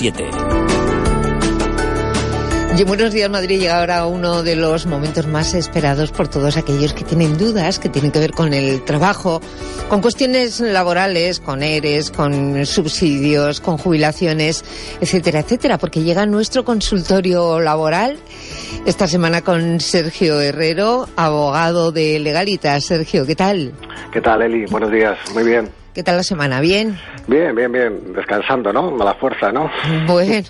7. Y Buenos Días Madrid llega ahora a uno de los momentos más esperados por todos aquellos que tienen dudas, que tienen que ver con el trabajo, con cuestiones laborales, con ERES, con subsidios, con jubilaciones, etcétera, etcétera, porque llega nuestro consultorio laboral esta semana con Sergio Herrero, abogado de Legalitas. Sergio, ¿qué tal? ¿Qué tal, Eli? Buenos días. Muy bien. ¿Qué tal la semana? ¿Bien? Bien. Descansando, ¿no? A la fuerza, ¿no? Bueno,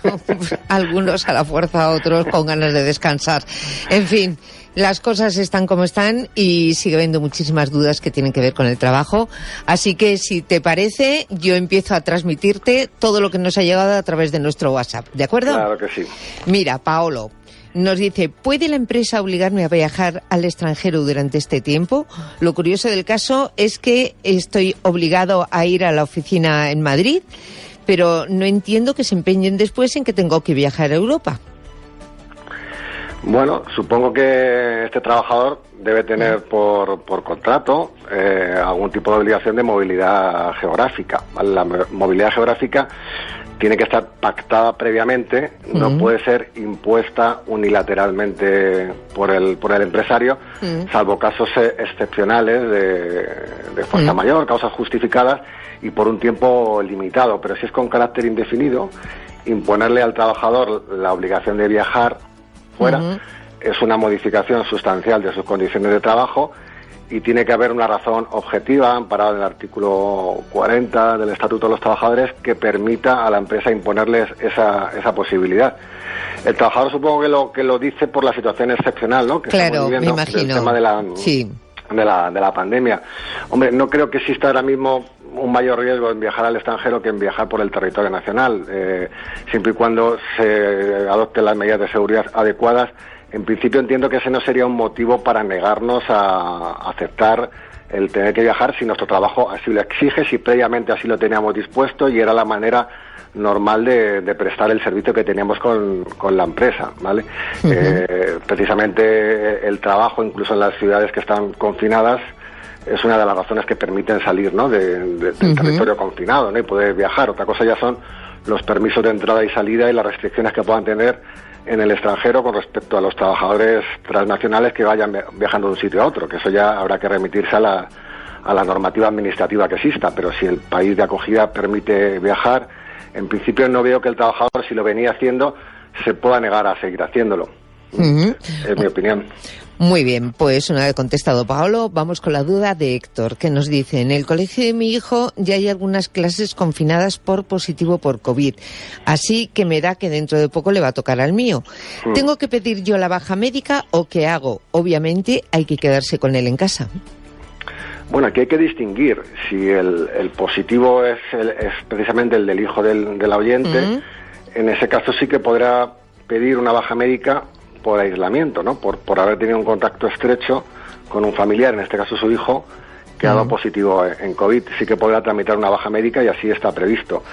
algunos a la fuerza, otros con ganas de descansar. En fin, las cosas están como están y sigue habiendo muchísimas dudas que tienen que ver con el trabajo. Así que, si te parece, yo empiezo a transmitirte todo lo que nos ha llegado a través de nuestro WhatsApp. ¿De acuerdo? Claro que sí. Mira, Paolo nos dice: ¿puede la empresa obligarme a viajar al extranjero durante este tiempo? Lo curioso del caso es que estoy obligado a ir a la oficina en Madrid, pero no entiendo que se empeñen después en que tengo que viajar a Europa. Bueno, supongo que este trabajador debe tener por contrato algún tipo de obligación de movilidad geográfica. La movilidad geográfica tiene que estar pactada previamente, no puede ser impuesta unilateralmente por el empresario, salvo casos excepcionales de fuerza mayor, causas justificadas y por un tiempo limitado. Pero si es con carácter indefinido, imponerle al trabajador la obligación de viajar fuera es una modificación sustancial de sus condiciones de trabajo y tiene que haber una razón objetiva amparada en el artículo 40 del Estatuto de los Trabajadores que permita a la empresa imponerles esa posibilidad. El trabajador supongo que lo dice por la situación excepcional, ¿no? Que claro, estamos viviendo, me imagino. el tema de la pandemia. Hombre, no creo que exista ahora mismo un mayor riesgo en viajar al extranjero que en viajar por el territorio nacional, siempre y cuando se adopten las medidas de seguridad adecuadas. En principio entiendo que ese no sería un motivo para negarnos a aceptar el tener que viajar si nuestro trabajo así lo exige, si previamente así lo teníamos dispuesto y era la manera normal de prestar el servicio que teníamos con la empresa, ¿vale? Precisamente el trabajo, incluso en las ciudades que están confinadas, es una de las razones que permiten salir, ¿no?, del territorio confinado, ¿no?, y poder viajar. Otra cosa ya son los permisos de entrada y salida y las restricciones que puedan tener en el extranjero con respecto a los trabajadores transnacionales que vayan viajando de un sitio a otro, que eso ya habrá que remitirse a la normativa administrativa que exista, pero si el país de acogida permite viajar, en principio no veo que el trabajador, si lo venía haciendo, se pueda negar a seguir haciéndolo. Es mi opinión. Muy bien, pues una vez contestado Paolo, vamos con la duda de Héctor, que nos dice: en el colegio de mi hijo ya hay algunas clases confinadas por positivo por COVID, así que me da que dentro de poco le va a tocar al mío. ¿Tengo que pedir yo la baja médica o qué hago? Obviamente hay que quedarse con él en casa. Bueno, aquí hay que distinguir si el positivo es precisamente el del hijo del oyente. En ese caso sí que podrá pedir una baja médica por aislamiento, ¿no? Por haber tenido un contacto estrecho con un familiar, en este caso su hijo, que ha dado positivo en COVID. Sí que podrá tramitar una baja médica y así está previsto.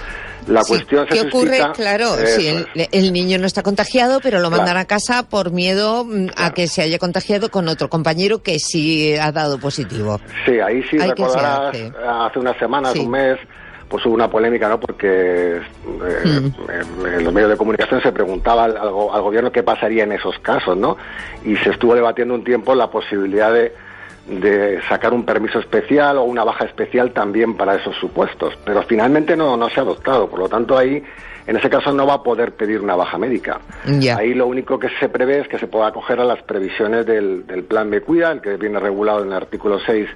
La cuestión se suscita... ¿Qué ocurre? Claro, si el niño no está contagiado, pero lo mandan a casa por miedo a que se haya contagiado con otro compañero que sí ha dado positivo. Sí, ahí sí recordarás, hace unas semanas, un mes, pues hubo una polémica, ¿no? Porque en los medios de comunicación se preguntaba al gobierno qué pasaría en esos casos, ¿no? Y se estuvo debatiendo un tiempo la posibilidad de sacar un permiso especial o una baja especial también para esos supuestos, pero finalmente no se ha adoptado, por lo tanto ahí, en ese caso no va a poder pedir una baja médica. Ahí lo único que se prevé es que se pueda acoger a las previsiones del Plan Me Cuida, el que viene regulado en el artículo 6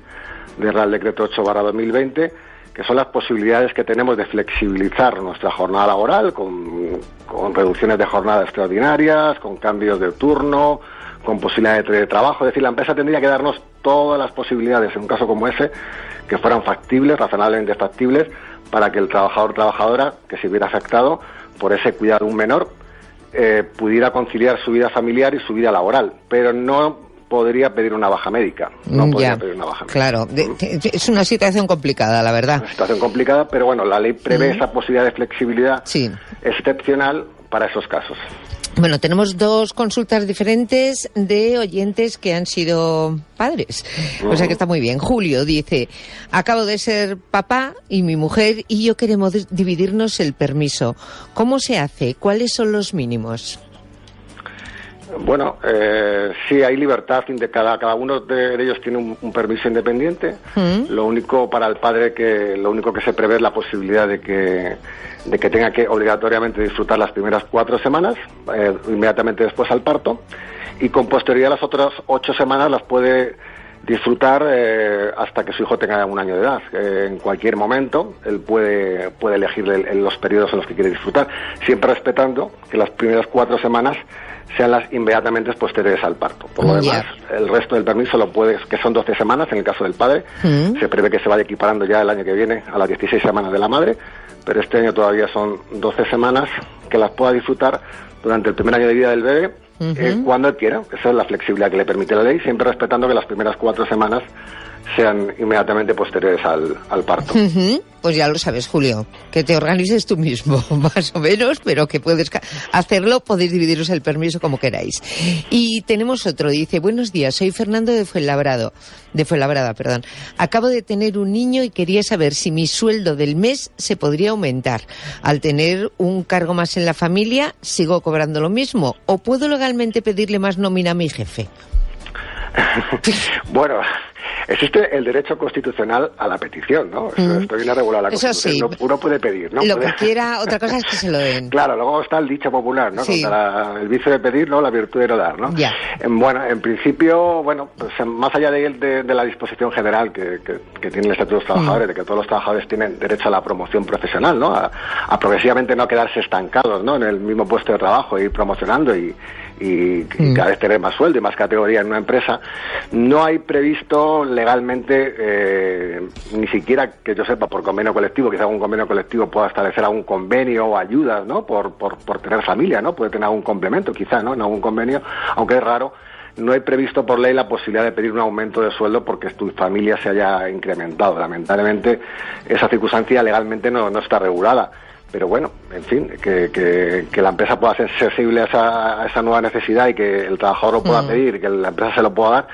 del Real Decreto 8/2020, que son las posibilidades que tenemos de flexibilizar nuestra jornada laboral con reducciones de jornada extraordinarias, con cambios de turno, con posibilidad de teletrabajo. Es decir, la empresa tendría que darnos todas las posibilidades en un caso como ese que fueran factibles, razonablemente factibles, para que el trabajador o trabajadora que se hubiera afectado por ese cuidado de un menor pudiera conciliar su vida familiar y su vida laboral, pero no podría pedir una baja médica. Claro, es una situación complicada, la verdad. Una situación complicada, pero bueno, la ley prevé esa posibilidad de flexibilidad excepcional para esos casos. Bueno, tenemos dos consultas diferentes de oyentes que han sido padres. O sea que está muy bien. Julio dice, acabo de ser papá y mi mujer y yo queremos dividirnos el permiso. ¿Cómo se hace? ¿Cuáles son los mínimos? Bueno, sí, hay libertad. Cada uno de ellos tiene un permiso independiente. Lo único para el padre lo único que se prevé es la posibilidad de que tenga que obligatoriamente disfrutar las primeras 4 semanas, inmediatamente después al parto, y con posterioridad las otras 8 semanas las puede disfrutar hasta que su hijo tenga 1 año de edad. En cualquier momento él puede elegir los periodos en los que quiere disfrutar, siempre respetando que las primeras 4 semanas sean las inmediatamente posteriores al parto. Por lo demás, el resto del permiso que son 12 semanas en el caso del padre, se prevé que se vaya equiparando ya el año que viene a las 16 semanas de la madre, pero este año todavía son 12 semanas que las pueda disfrutar durante el primer año de vida del bebé, cuando él quiera. Esa es la flexibilidad que le permite la ley, siempre respetando que las primeras 4 semanas sean inmediatamente posteriores al parto. Pues ya lo sabes, Julio, que te organices tú mismo, más o menos, pero que puedes hacerlo, podéis dividiros el permiso como queráis. Y tenemos otro, dice, buenos días, soy Fernando de Fuenlabrada, Acabo de tener un niño y quería saber si mi sueldo del mes se podría aumentar. Al tener un cargo más en la familia, ¿sigo cobrando lo mismo? ¿O puedo legalmente pedirle más nómina a mi jefe? Bueno, existe el derecho constitucional a la petición, ¿no? Esto viene a regular la Constitución. Sí. Uno puede pedir, ¿no? Lo que quiera, otra cosa es que se lo den. Claro, luego está el dicho popular, ¿no? Sí. Contra el vicio de pedir, ¿no? La virtud de no dar, ¿no? Ya. Bueno, en principio, pues más allá de la disposición general que tiene el Estatuto de los Trabajadores, de que todos los trabajadores tienen derecho a la promoción profesional, ¿no? A progresivamente no quedarse estancados, ¿no? En el mismo puesto de trabajo, ir promocionando y cada vez tener más sueldo y más categoría en una empresa. No hay previsto legalmente, ni siquiera que yo sepa por convenio colectivo, quizá algún convenio colectivo pueda establecer algún convenio o ayudas, ¿no? Por tener familia, ¿no? Puede tener algún complemento, quizá, ¿no? En algún convenio, aunque es raro. No hay previsto por ley la posibilidad de pedir un aumento de sueldo porque tu familia se haya incrementado. Lamentablemente, esa circunstancia legalmente no está regulada. Pero bueno, en fin, que la empresa pueda ser sensible a esa nueva necesidad y que el trabajador lo pueda pedir, que la empresa se lo pueda dar,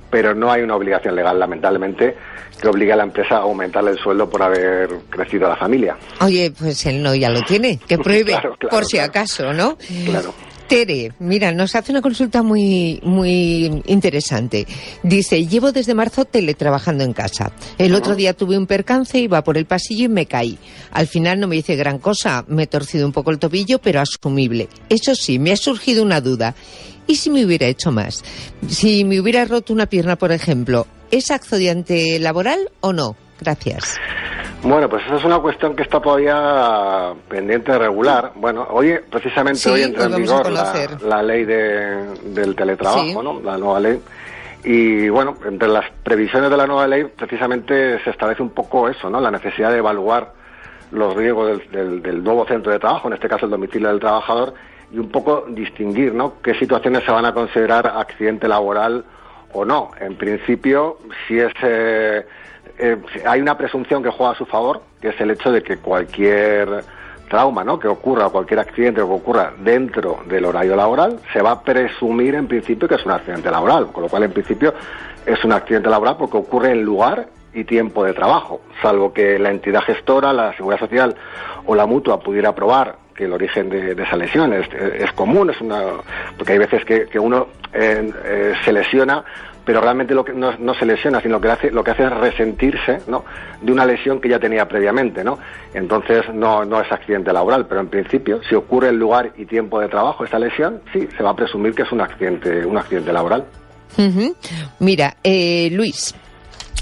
pero no hay una obligación legal, lamentablemente, que obligue a la empresa a aumentarle el sueldo por haber crecido la familia. Oye, pues él no ya lo tiene, que prohíbe, claro, por si acaso, ¿no? Claro. Tere, mira, nos hace una consulta muy interesante. Dice, llevo desde marzo teletrabajando en casa. El otro día tuve un percance, iba por el pasillo y me caí. Al final no me hice gran cosa, me he torcido un poco el tobillo, pero asumible. Eso sí, me ha surgido una duda. ¿Y si me hubiera hecho más? Si me hubiera roto una pierna, por ejemplo, ¿es accidente laboral o no? Gracias. Bueno, pues esa es una cuestión que está todavía pendiente de regular. Bueno, precisamente hoy entra en vigor la ley del teletrabajo, ¿no? La nueva ley. Y bueno, entre las previsiones de la nueva ley, precisamente se establece un poco eso, ¿no? La necesidad de evaluar los riesgos del nuevo centro de trabajo, en este caso el domicilio del trabajador, y un poco distinguir, ¿no? Qué situaciones se van a considerar accidente laboral o no. En principio, si es... hay una presunción que juega a su favor, que es el hecho de que cualquier trauma, ¿no? que ocurra, o cualquier accidente que ocurra dentro del horario laboral, se va a presumir en principio que es un accidente laboral, con lo cual en principio es un accidente laboral porque ocurre en lugar y tiempo de trabajo, salvo que la entidad gestora, la Seguridad Social o la mutua pudiera probar que el origen de esa lesión es común, porque hay veces que uno se lesiona, pero realmente no se lesiona, sino lo que hace es resentirse, ¿no? de una lesión que ya tenía previamente, ¿no? Entonces no es accidente laboral, pero en principio, si ocurre en lugar y tiempo de trabajo esa lesión, sí, se va a presumir que es un accidente laboral. Mira, Luis,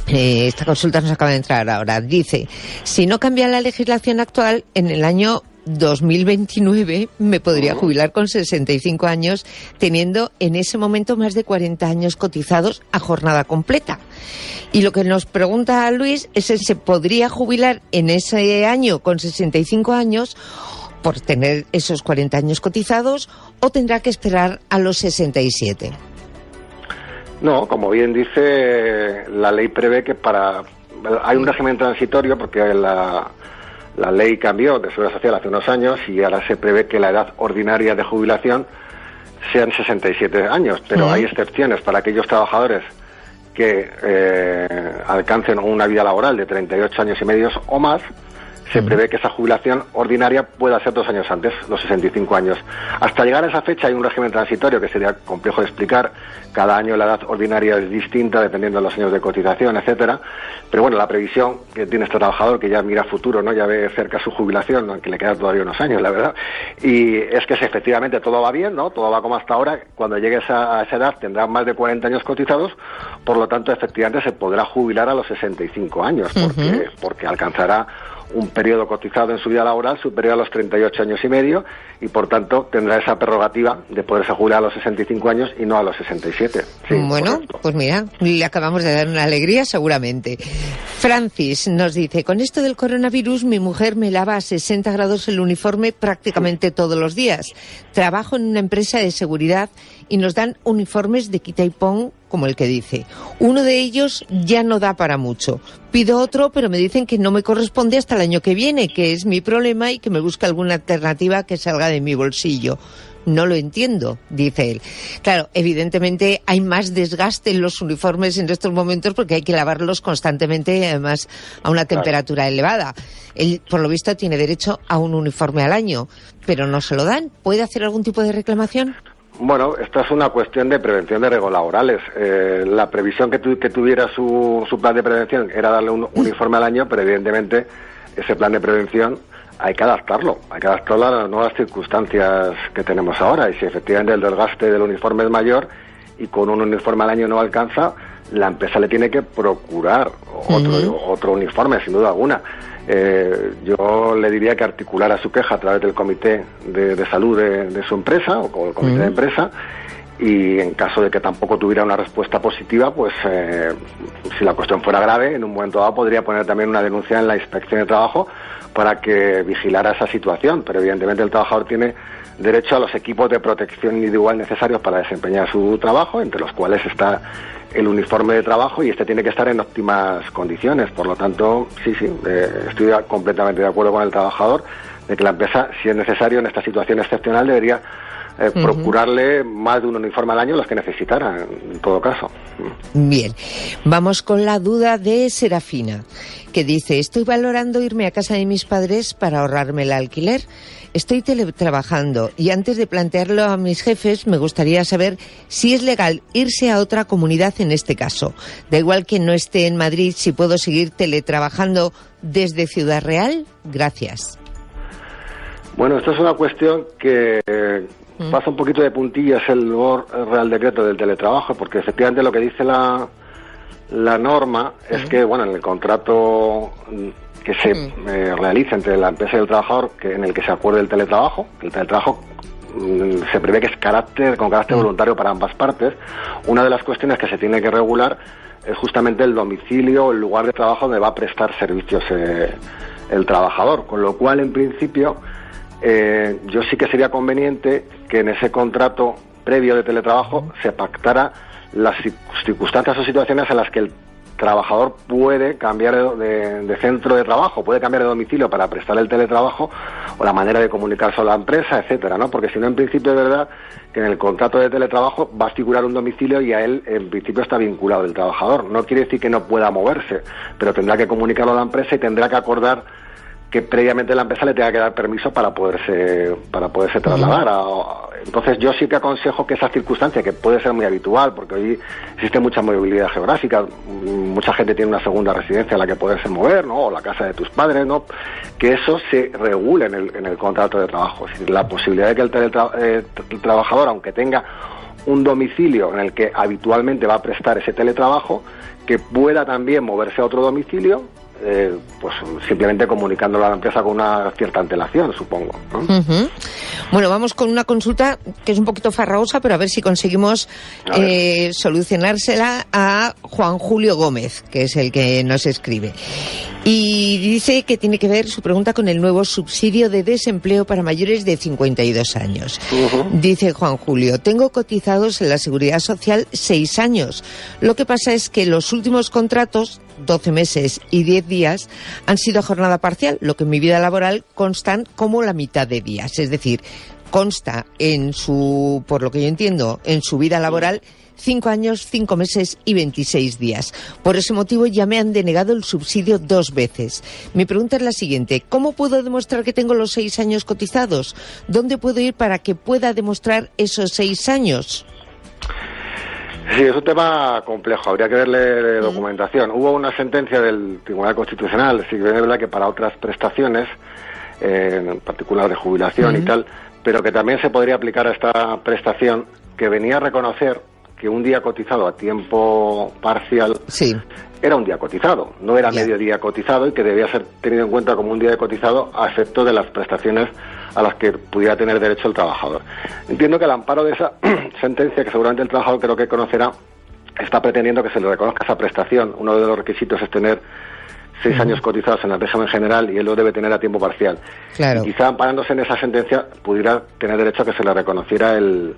esta consulta nos acaba de entrar ahora. Dice, si no cambia la legislación actual, en el año 2029 me podría jubilar con 65 años, teniendo en ese momento más de 40 años cotizados a jornada completa. Y lo que nos pregunta Luis es si se podría jubilar en ese año con 65 años por tener esos 40 años cotizados o tendrá que esperar a los 67. No, como bien dice, la ley prevé que hay un régimen transitorio porque La ley cambió de Seguridad Social hace unos años y ahora se prevé que la edad ordinaria de jubilación sean 67 años, pero hay excepciones para aquellos trabajadores que alcancen una vida laboral de 38 años y medio o más. Se prevé que esa jubilación ordinaria pueda ser 2 años antes, los 65 años. Hasta llegar a esa fecha hay un régimen transitorio que sería complejo de explicar. Cada año la edad ordinaria es distinta dependiendo de los años de cotización, etcétera. Pero bueno, la previsión que tiene este trabajador, que ya mira futuro, ¿no? Ya ve cerca su jubilación, aunque le quedan todavía unos años, la verdad. Y es que si efectivamente todo va bien, ¿no? Todo va como hasta ahora. Cuando llegue a esa edad tendrá más de 40 años cotizados, por lo tanto, efectivamente se podrá jubilar a los 65 años, porque alcanzará un periodo cotizado en su vida laboral superior a los 38 años y medio y por tanto tendrá esa prerrogativa de poderse jubilar a los 65 años y no a los 67. Sí, bueno, correcto. Pues mira, le acabamos de dar una alegría seguramente. Francis nos dice, con esto del coronavirus mi mujer me lava a 60 grados el uniforme prácticamente todos los días. Trabajo en una empresa de seguridad y nos dan uniformes de quita y pon, como el que dice. Uno de ellos ya no da para mucho. Pido otro, pero me dicen que no me corresponde hasta el año que viene, que es mi problema y que me busque alguna alternativa que salga de mi bolsillo. No lo entiendo, dice él. Claro, evidentemente hay más desgaste en los uniformes en estos momentos porque hay que lavarlos constantemente, además a una temperatura elevada. Él, por lo visto, tiene derecho a un uniforme al año, pero no se lo dan. ¿Puede hacer algún tipo de reclamación? Bueno, esta es una cuestión de prevención de riesgos laborales. La previsión que tuviera su plan de prevención era darle un uniforme al año, pero evidentemente ese plan de prevención hay que adaptarlo a las nuevas circunstancias que tenemos ahora. Y si efectivamente el desgaste del uniforme es mayor y con un uniforme al año no alcanza, la empresa le tiene que procurar otro uniforme, sin duda alguna. Yo le diría que articulara su queja a través del comité de salud de su empresa o el comité de empresa, y en caso de que tampoco tuviera una respuesta positiva, pues si la cuestión fuera grave, en un momento dado podría poner también una denuncia en la Inspección de Trabajo para que vigilara esa situación, pero evidentemente el trabajador tiene derecho a los equipos de protección individual necesarios para desempeñar su trabajo, entre los cuales está el uniforme de trabajo, y este tiene que estar en óptimas condiciones. Por lo tanto, sí, estoy completamente de acuerdo con el trabajador de que la empresa, si es necesario en esta situación excepcional, debería procurarle más de un uniforme al año, los que necesitara, en todo caso. Bien, vamos con la duda de Serafina, que dice, estoy valorando irme a casa de mis padres para ahorrarme el alquiler. Estoy teletrabajando y antes de plantearlo a mis jefes me gustaría saber si es legal irse a otra comunidad en este caso. Da igual que no esté en Madrid, si puedo seguir teletrabajando desde Ciudad Real. Gracias. Bueno, esto es una cuestión que pasa un poquito de puntillas el nuevo Real Decreto del teletrabajo, porque efectivamente lo que dice la norma es que, bueno, en el contrato que se realiza entre la empresa y el trabajador, en el que se acuerde el teletrabajo, que el teletrabajo se prevé que es con carácter voluntario para ambas partes. Una de las cuestiones que se tiene que regular es justamente el domicilio o el lugar de trabajo donde va a prestar servicios el trabajador, con lo cual, en principio, yo sí que sería conveniente que en ese contrato previo de teletrabajo se pactara las circunstancias o situaciones en las que el trabajador puede cambiar de centro de trabajo, puede cambiar de domicilio para prestar el teletrabajo, o la manera de comunicarse a la empresa, etcétera, ¿no? Porque si no, en principio es verdad que en el contrato de teletrabajo va a figurar un domicilio y a él en principio está vinculado el trabajador. No quiere decir que no pueda moverse, pero tendrá que comunicarlo a la empresa y tendrá que acordar que previamente la empresa le tenga que dar permiso para poderse trasladar. Entonces yo sí que aconsejo que esa circunstancia, que puede ser muy habitual, porque hoy existe mucha movilidad geográfica, mucha gente tiene una segunda residencia en la que poderse mover, ¿no? O la casa de tus padres, ¿no? Que eso se regule en el contrato de trabajo. Es decir, la posibilidad de que el trabajador, aunque tenga un domicilio en el que habitualmente va a prestar ese teletrabajo, que pueda también moverse a otro domicilio, pues simplemente comunicándolo a la empresa con una cierta antelación, supongo, ¿no? Bueno, vamos con una consulta que es un poquito farragosa, pero a ver si conseguimos solucionársela a Juan Julio Gómez, que es el que nos escribe. Y dice que tiene que ver su pregunta con el nuevo subsidio de desempleo para mayores de 52 años. Dice Juan Julio, tengo cotizados en la Seguridad Social 6 años. Lo que pasa es que los últimos contratos 12 meses y 10 días han sido a jornada parcial, lo que en mi vida laboral constan como la mitad de días. Es decir, consta por lo que yo entiendo, en su vida laboral 5 años, 5 meses y 26 días. Por ese motivo ya me han denegado el subsidio 2 veces. Mi pregunta es la siguiente: ¿cómo puedo demostrar que tengo los 6 años cotizados? ¿Dónde puedo ir para que pueda demostrar esos 6 años? Sí, es un tema complejo, habría que verle documentación. Hubo una sentencia del Tribunal Constitucional, sí que es verdad que para otras prestaciones, en particular de jubilación y tal, pero que también se podría aplicar a esta prestación, que venía a reconocer que un día cotizado a tiempo parcial era un día cotizado, no era medio día cotizado, y que debía ser tenido en cuenta como un día de cotizado a efecto de las prestaciones a las que pudiera tener derecho el trabajador. Entiendo que al amparo de esa sentencia, que seguramente el trabajador creo que conocerá, está pretendiendo que se le reconozca esa prestación. Uno de los requisitos es tener 6 años cotizados en el régimen general, y él lo debe tener a tiempo parcial. Claro. Y quizá amparándose en esa sentencia pudiera tener derecho a que se le reconociera el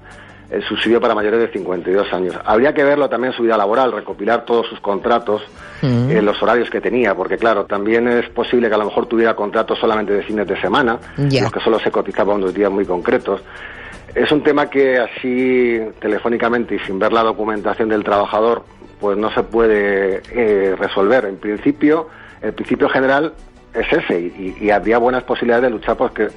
subsidio para mayores de 52 años. Habría que verlo también en su vida laboral, recopilar todos sus contratos, los horarios que tenía, porque claro, también es posible que a lo mejor tuviera contratos solamente de fines de semana, los que solo se cotizaban unos días muy concretos. Es un tema que así telefónicamente y sin ver la documentación del trabajador, pues no se puede resolver. En principio, el principio general es ese, y habría buenas posibilidades de luchar porque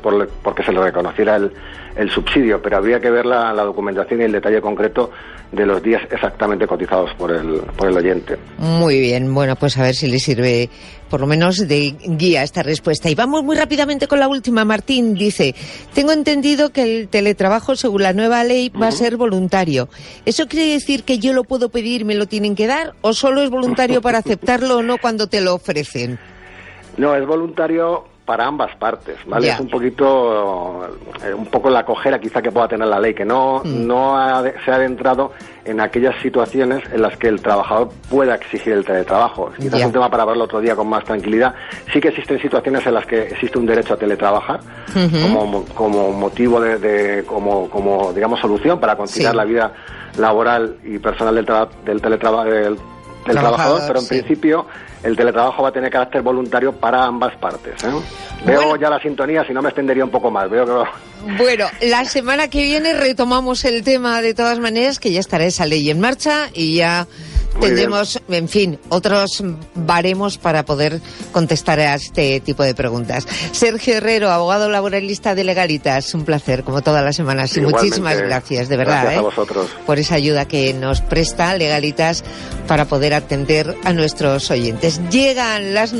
se le reconociera el subsidio, pero habría que ver la documentación y el detalle concreto de los días exactamente cotizados por el oyente. Muy bien, bueno, pues a ver si le sirve por lo menos de guía esta respuesta. Y vamos muy rápidamente con la última. Martín dice: tengo entendido que el teletrabajo, según la nueva ley, va a ser voluntario. ¿Eso quiere decir que yo lo puedo pedir, me lo tienen que dar, o solo es voluntario para aceptarlo o no cuando te lo ofrecen? No, es voluntario para ambas partes, ¿vale? Es un poco la cojera quizá que pueda tener la ley, que no se ha adentrado en aquellas situaciones en las que el trabajador pueda exigir el teletrabajo. Quizás es un tema para verlo otro día con más tranquilidad. Sí que existen situaciones en las que existe un derecho a teletrabajar como motivo como digamos solución para conciliar la vida laboral y personal del trabajador, pero en principio el teletrabajo va a tener carácter voluntario para ambas partes, ¿eh? Veo ya la sintonía, si no me extendería un poco más. Bueno, la semana que viene retomamos el tema de todas maneras, que ya estará esa ley en marcha y ya tendremos, en fin, otros baremos para poder contestar a este tipo de preguntas. Sergio Herrero, abogado laboralista de Legalitas, un placer, como todas las semanas. Y muchísimas gracias, de verdad, gracias a vosotros por esa ayuda que nos presta Legalitas para poder atender a nuestros oyentes. Llegan las